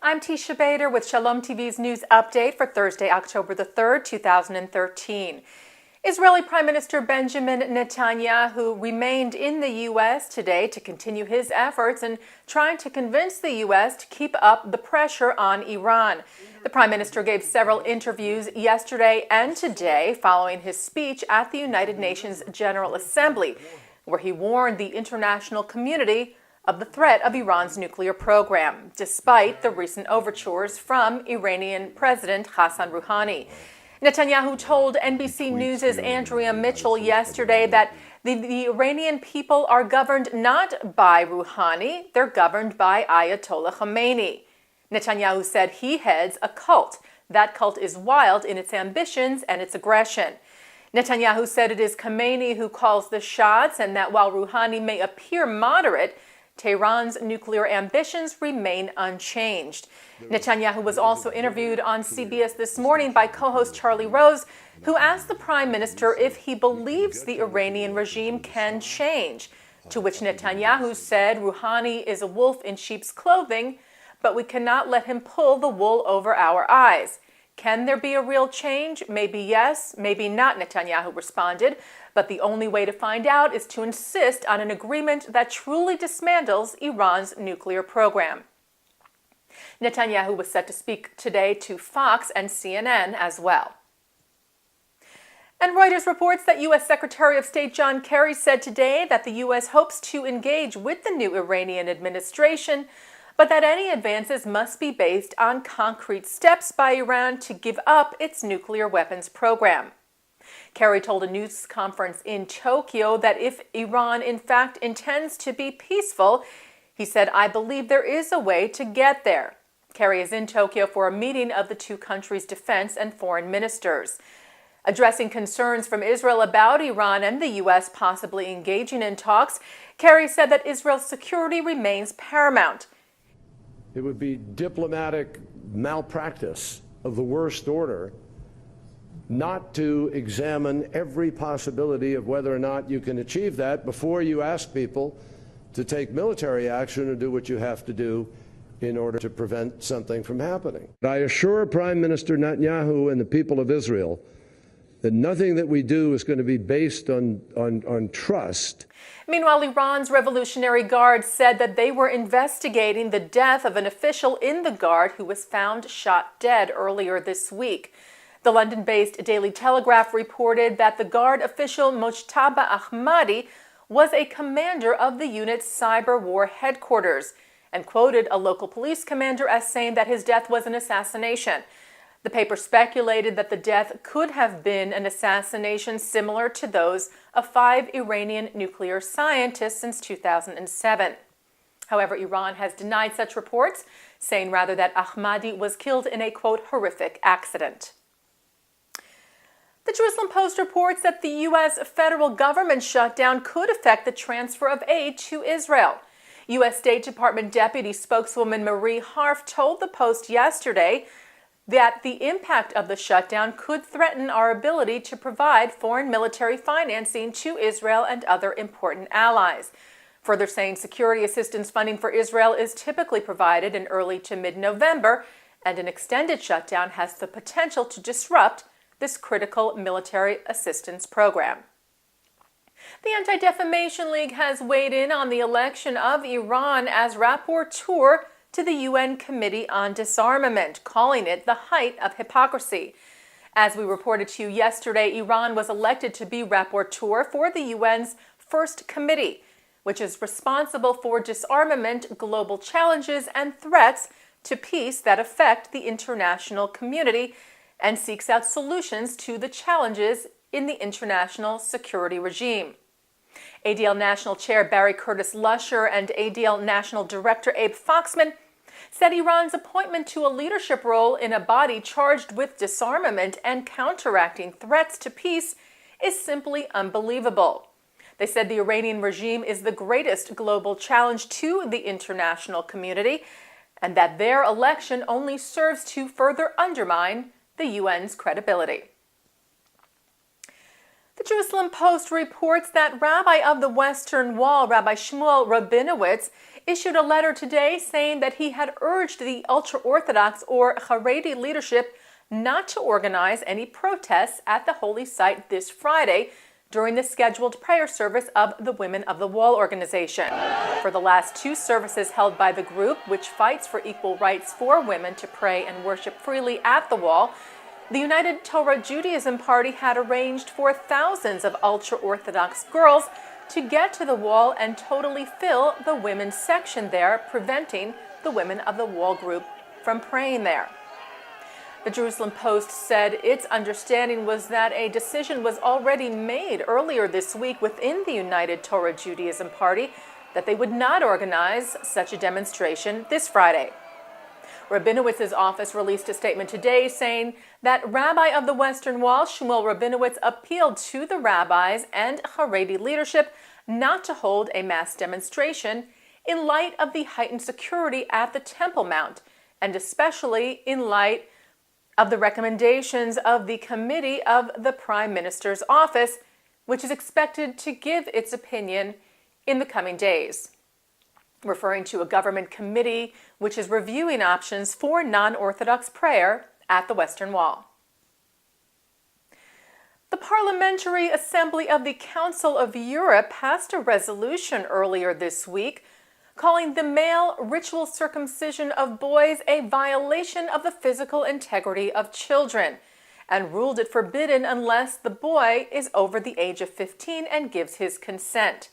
I'm Teisha with Shalom TV's news update for Thursday, October the 3rd, 2013. Israeli Prime Minister Benjamin Netanyahu remained in the U.S. today to continue his efforts in trying to convince the U.S. to keep up the pressure on Iran. The Prime Minister gave several interviews yesterday and today following his speech at the United Nations General Assembly, where he warned the international community of the threat of Iran's nuclear program, despite the recent overtures from Iranian President Hassan Rouhani. Netanyahu told NBC News' Andrea Mitchell yesterday that the Iranian people are governed not by Rouhani, they're governed by Ayatollah Khomeini. Netanyahu said he heads a cult. That cult is wild in its ambitions and its aggression. Netanyahu said it is Khomeini who calls the shots and that while Rouhani may appear moderate, Tehran's nuclear ambitions remain unchanged. Netanyahu was also interviewed on CBS this morning by co-host Charlie Rose, who asked the Prime Minister if he believes the Iranian regime can change, to which Netanyahu said Rouhani is a wolf in sheep's clothing, but we cannot let him pull the wool over our eyes. Can there be a real change? Maybe yes, maybe not, Netanyahu responded. But the only way to find out is to insist on an agreement that truly dismantles Iran's nuclear program. Netanyahu was set to speak today to Fox and CNN as well. And Reuters reports that U.S. Secretary of State John Kerry said today that the U.S. hopes to engage with the new Iranian administration, but that any advances must be based on concrete steps by Iran to give up its nuclear weapons program. Kerry told a news conference in Tokyo that if Iran in fact intends to be peaceful, he said, "I believe there is a way to get there." Kerry is in Tokyo for a meeting of the two countries' defense and foreign ministers. Addressing concerns from Israel about Iran and the U.S. possibly engaging in talks, Kerry said that Israel's security remains paramount. It would be diplomatic malpractice of the worst order not to examine every possibility of whether or not you can achieve that before you ask people to take military action or do what you have to do in order to prevent something from happening. I assure Prime Minister Netanyahu and the people of Israel that nothing that we do is going to be based on trust. Meanwhile, Iran's Revolutionary Guard said that they were investigating the death of an official in the Guard who was found shot dead earlier this week. The London-based Daily Telegraph reported that the Guard official Mojtaba Ahmadi was a commander of the unit's cyber war headquarters and quoted a local police commander as saying that his death was an assassination. The paper speculated that the death could have been an assassination similar to those of 5 Iranian nuclear scientists since 2007. However, Iran has denied such reports, saying rather that Ahmadi was killed in a, quote, horrific accident. The Jerusalem Post reports that the U.S. federal government shutdown could affect the transfer of aid to Israel. U.S. State Department Deputy Spokeswoman Marie Harf told the Post yesterday that the impact of the shutdown could threaten our ability to provide foreign military financing to Israel and other important allies. Further saying security assistance funding for Israel is typically provided in early to mid-November, and an extended shutdown has the potential to disrupt this critical military assistance program. The Anti-Defamation League has weighed in on the election of Iran as rapporteur to the UN Committee on Disarmament, calling it the height of hypocrisy. As we reported to you yesterday, Iran was elected to be rapporteur for the UN's first committee, which is responsible for disarmament, global challenges, and threats to peace that affect the international community and seeks out solutions to the challenges in the international security regime. ADL National Chair Barry Curtis Lusher and ADL National Director Abe Foxman said Iran's appointment to a leadership role in a body charged with disarmament and counteracting threats to peace is simply unbelievable. They said the Iranian regime is the greatest global challenge to the international community and that their election only serves to further undermine the UN's credibility. The Jerusalem Jerusalem Post reports that Rabbi of the Western Wall, Rabbi Shmuel Rabinowitz, issued a letter today saying that he had urged the ultra-Orthodox or Haredi leadership not to organize any protests at the holy site this Friday during the scheduled prayer service of the Women of the Wall organization. For the last two services held by the group, which fights for equal rights for women to pray and worship freely at the wall, the United Torah Judaism Party had arranged for thousands of ultra-Orthodox girls to get to the wall and totally fill the women's section there, preventing the Women of the Wall group from praying there. The Jerusalem Post said its understanding was that a decision was already made earlier this week within the United Torah Judaism Party that they would not organize such a demonstration this Friday. Rabinowitz's office released a statement today saying that Rabbi of the Western Wall, Shmuel Rabinowitz, appealed to the rabbis and Haredi leadership not to hold a mass demonstration in light of the heightened security at the Temple Mount, and especially in light of the recommendations of the Committee of the Prime Minister's Office, which is expected to give its opinion in the coming days, referring to a government committee which is reviewing options for non-Orthodox prayer at the Western Wall. The Parliamentary Assembly of the Council of Europe passed a resolution earlier this week calling the male ritual circumcision of boys a violation of the physical integrity of children, and ruled it forbidden unless the boy is over the age of 15 and gives his consent.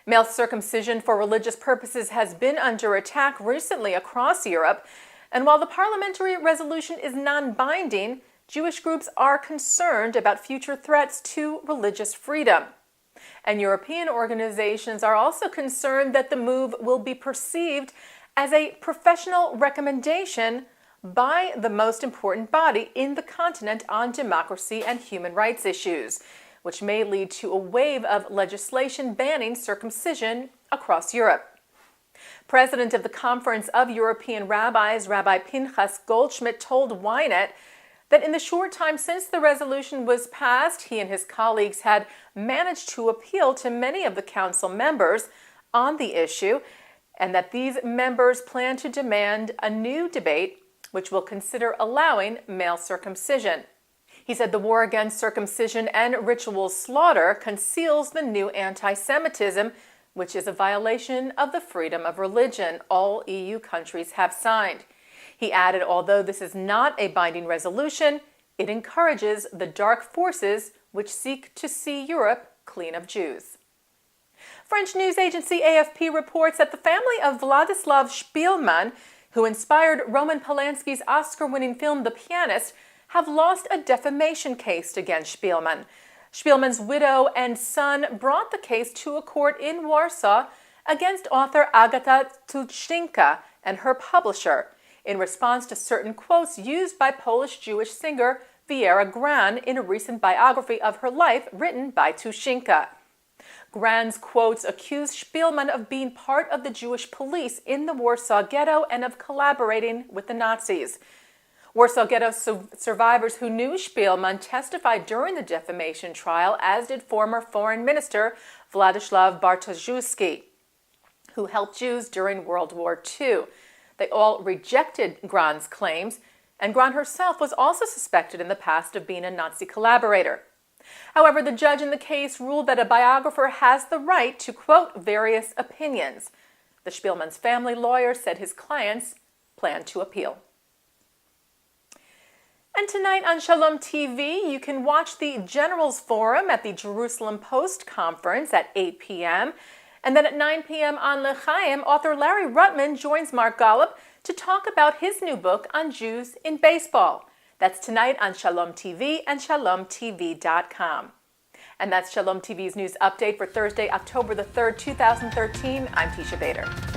Male circumcision for religious purposes has been under attack recently across Europe, and while the parliamentary resolution is non-binding, Jewish groups are concerned about future threats to religious freedom. And European organizations are also concerned that the move will be perceived as a professional recommendation by the most important body in the continent on democracy and human rights issues, which may lead to a wave of legislation banning circumcision across Europe. President of the Conference of European Rabbis, Rabbi Pinchas Goldschmidt, told Ynet that in the short time since the resolution was passed, he and his colleagues had managed to appeal to many of the council members on the issue, and that these members plan to demand a new debate which will consider allowing male circumcision. He said the war against circumcision and ritual slaughter conceals the new anti-Semitism, which is a violation of the freedom of religion all EU countries have signed. He added, although this is not a binding resolution, it encourages the dark forces which seek to see Europe clean of Jews. French news agency AFP reports that the family of Władysław Szpilman, who inspired Roman Polanski's Oscar-winning film The Pianist, have lost a defamation case against Szpilman. Szpilman's widow and son brought the case to a court in Warsaw against author Agata Tuszynka and her publisher, in response to certain quotes used by Polish Jewish singer Wiera Gran in a recent biography of her life written by Tuszynka. Gran's quotes accused Szpilman of being part of the Jewish police in the Warsaw Ghetto and of collaborating with the Nazis. Warsaw Ghetto survivors who knew Szpilman testified during the defamation trial, as did former Foreign Minister Władysław Bartoszewski, who helped Jews during World War II. They all rejected Gran's claims, and Gran herself was also suspected in the past of being a Nazi collaborator. However, the judge in the case ruled that a biographer has the right to quote various opinions. The Szpilman's family lawyer said his clients plan to appeal. And tonight on Shalom TV, you can watch the Generals Forum at the Jerusalem Post Conference at 8 p.m., and then at 9 p.m. on L'Chaim, author Larry Ruttman joins Mark Golub to talk about his new book on Jews in baseball. That's tonight on Shalom TV and ShalomTV.com. And that's Shalom TV's news update for Thursday, October the 3rd, 2013. I'm Teisha Bader.